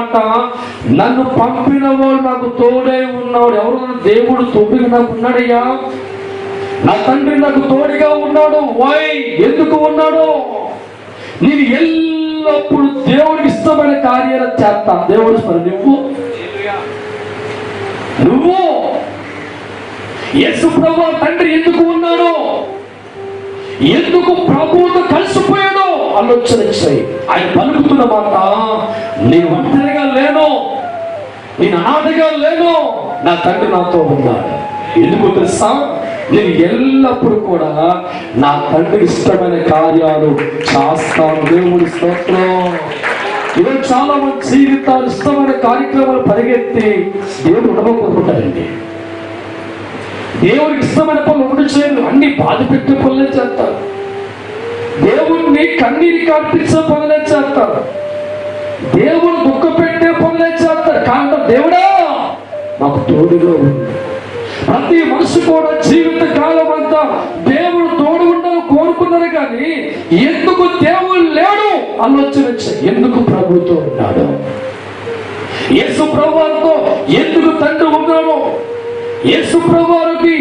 మాట, నన్ను పంపిన వాడు నాకు తోడే ఉన్నాడు. ఎవరు? దేవుడు తోడుగా నాకు ఉన్నాడయ్యా. నా తండ్రి నాకు తోడుగా ఉన్నాడు. వై? ఎందుకు ఉన్నాడు? నేను ఎల్లప్పుడు దేవుడికి ఇష్టమైన కార్యాలు చేస్తా. దేవుడు నువ్వు యేసు ప్రభువు తండ్రి ఎందుకు ఉన్నాడు? ఎందుకు ప్రభువుతో కలిసిపోయాడు? ఆలోచన చేయి. ఆయన పలుకుతున్న మాట, నేను ఒంటరిగా లేను, నేను అనాథగా లేను, నా తండ్రి నాతో ఉన్నాడు. ఎందుకు తెలుసా? నేను ఎల్లప్పుడూ కూడా నా తండ్రికి ఇష్టమైన కార్యాలు చేస్తాను. దేవుడి స్తోత్రం. ఈరోజు చాలా మంది జీవితాలు ఇష్టమైన కార్యక్రమాలు పరిగెత్తి దేవుడు ఉండబోతుంటారండి. దేవుడికి ఇష్టమైన పనులు ఒకటి చేయరు, అన్ని బాధ పెట్టే పనులే చేస్తారు. దేవుడిని కన్నీరు కనిపించే పనులే చేస్తారు. దేవుడు దుఃఖ పెట్టే పనులే చేస్తారు. కానీ దేవుడా నాకు తోడుగా ఉంది. ప్రతి మనిషి కూడా జీవిత కాలం అంతా దేవుడు తోడు ఉండాలని కోరుకున్నారు. కానీ ఎందుకు దేవుడు లేడు ఆలోచన. ఎందుకు ప్రభుతో ఉన్నాడు? యేసు ప్రభువుతో ఎందుకు తండ్రి ఉన్నాడు? యేసు ప్రభువుకి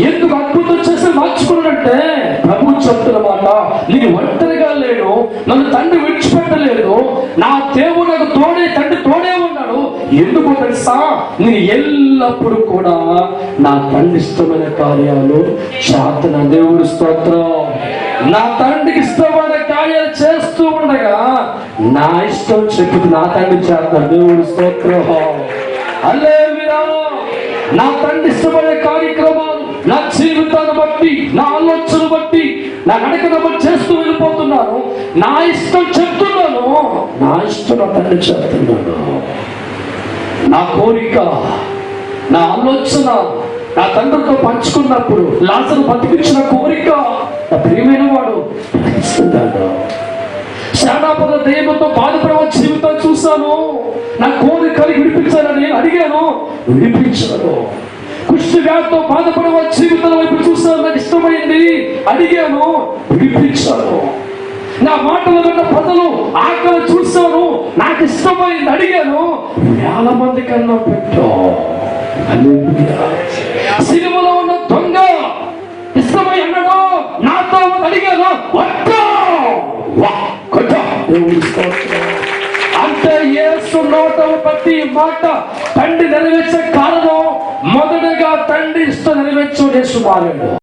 ఎందుకు అద్భుతం చేసి మార్చుకున్నాడంటే, ప్రభు చెప్తున్న మాట, నేను ఒంటరిగా లేను, నన్ను తండ్రి విడిచిపెట్టలేదు, నా దేవుడు నాకు తోడే, తండ్రి తోడే ఉన్నాడు. ఎందుకు తెలుసా? నేను ఎల్లప్పుడూ కూడా నా తండ్రి ఇష్టమైన కార్యాలు చేస్తున్న. దేవుడి స్తోత్రం. నా తండ్రికి ఇష్టమైన కార్యాలు చేస్తూ ఉండగా నా ఇష్టం చెప్పుతూ నా తండ్రి చేస్తాను. దేవుడి స్తోత్రం. హల్లెలూయా. నా తండ్రి ఇష్టపడే కార్యక్రమాలు నా జీవితాన్ని బట్టి, నా ఆలోచన బట్టి, నా నడకను బట్టి చేస్తూ వెళ్ళిపోతున్నాను. నా ఇష్టం చెప్తున్నాను, నా ఇష్టం నా తండ్రి చెప్తున్నాను. నా కోరిక, నా ఆలోచన నా తండ్రితో పంచుకున్నప్పుడు లాజరు బతికించిన కోరిక నా ప్రియమైన వాడు ఇస్తున్నాడు. శానాపద దయ్యంతో బాధపడే జీవితాన్ని చూశాను. నా కోరికలు విడిపించాలని అడిగాను, విడిపించాను. కుష్ఠవ్యాధితో బాధపడే జీవితాల వైపు చూశాను, నాకు ఇష్టమైంది అడిగాను, విడిపించాను. నా మాటలు విన్న ప్రజలు ఆకలి చూశాను, నాకు ఇష్టమైంది అడిగాను, వేల మంది కన్నా పెట్టా. సినిమాలో ఉన్న దొంగ ఇష్టమై అన్నాడు, నాతో అడిగాను, అంటే యేసు నోట ప్రతి మాట తండ్రి నెరవేర్చే కారణం, మొదటగా తండ్రి ఇష్టం నెరవేర్చు యేసు మారాడు.